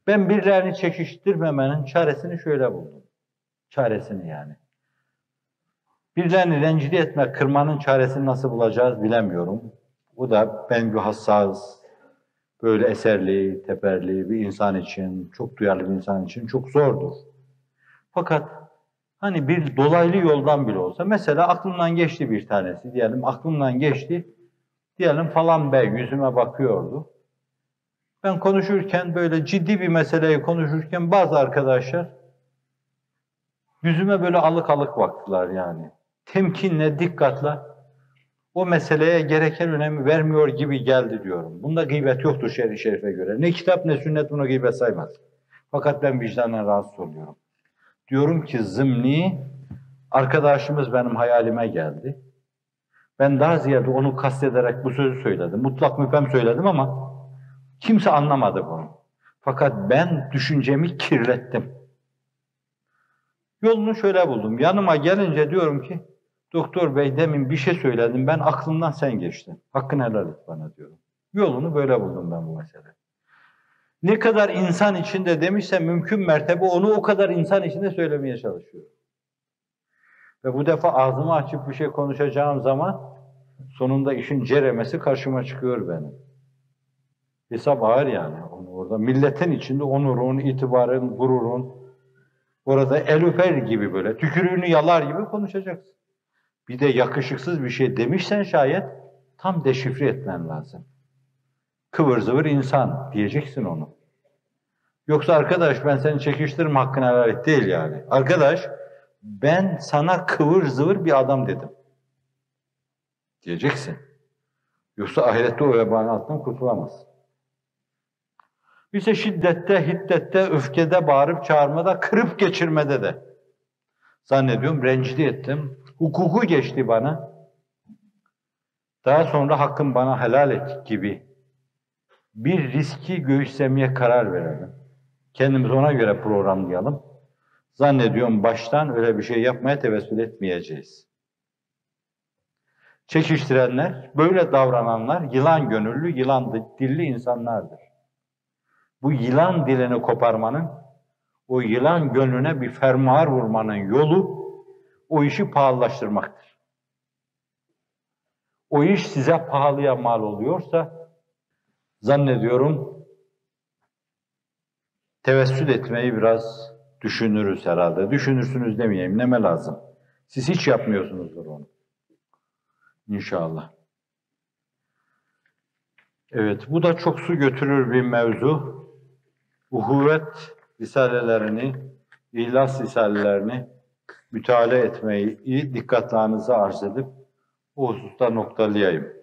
Ben birilerini çekiştirmemenin çaresini şöyle buldum. Çaresini yani. Birilerini rencide etme, kırmanın çaresini nasıl bulacağız bilemiyorum. Bu da ben bir hassas, böyle eserli, teperli bir insan için, çok duyarlı bir insan için çok zordur. Fakat hani bir dolaylı yoldan bile olsa, mesela aklımdan geçti bir tanesi, diyelim aklımdan geçti, diyelim falan bey yüzüme bakıyordu. Ben konuşurken, böyle ciddi bir meseleyi konuşurken bazı arkadaşlar yüzüme böyle alık alık baktılar yani. Temkinle, dikkatle o meseleye gereken önemi vermiyor gibi geldi diyorum. Bunda gıybet yoktur şer'i şerife göre. Ne kitap ne sünnet bunu gıybet saymaz. Fakat ben vicdanen rahatsız oluyorum. Diyorum ki zımni, arkadaşımız benim hayalime geldi. Ben daha ziyade onu kastederek bu sözü söyledim. Mutlak müphem söyledim ama kimse anlamadı bunu. Fakat ben düşüncemi kirlettim. Yolunu şöyle buldum. Yanıma gelince diyorum ki, doktor bey demin bir şey söyledim, ben aklımdan sen geçtin. Hakkını helal et bana diyorum. Yolunu böyle buldum ben bu mesele. Ne kadar insan içinde demişse mümkün mertebe onu o kadar insan içinde söylemeye çalışıyorum. Ve bu defa ağzımı açıp bir şey konuşacağım zaman sonunda işin ceremesi karşıma çıkıyor benim. Hesap ağır yani. Orada milletin içinde onurun, itibarın, gururun, orada el öper gibi böyle tükürüğünü yalar gibi konuşacaksın. Bir de yakışıksız bir şey demişsen şayet tam deşifre etmen lazım. Kıvır zıvır insan diyeceksin onu. Yoksa arkadaş ben seni çekiştiririm hakkını helal et değil yani. Arkadaş ben sana kıvır zıvır bir adam dedim diyeceksin. Yoksa ahirette o vebanın altından kurtulamazsın. İşte şiddette, hiddette, öfkede, bağırıp çağırmada, kırıp geçirmede de. Zannediyorum rencide ettim. Hukuku geçti bana. Daha sonra hakkım bana helal et gibi bir riski göğüslemeye karar verelim. Kendimizi ona göre programlayalım. Zannediyorum baştan öyle bir şey yapmaya tevessül etmeyeceğiz. Çekiştirenler, böyle davrananlar yılan gönüllü, yılan dilli insanlardır. Bu yılan dilini koparmanın, o yılan gönlüne bir fermuar vurmanın yolu o işi pahalılaştırmaktır. O iş size pahalıya mal oluyorsa zannediyorum tevessül etmeyi biraz düşünürüz herhalde. Düşünürsünüz demeyeyim, neme lazım. Siz hiç yapmıyorsunuzdur onu. İnşallah. Evet, bu da çok su götürür bir mevzu. Uhuvvet risalelerini, İhlas risalelerini müteala etmeyi dikkatlerinize arz edip o hususta noktalayayım.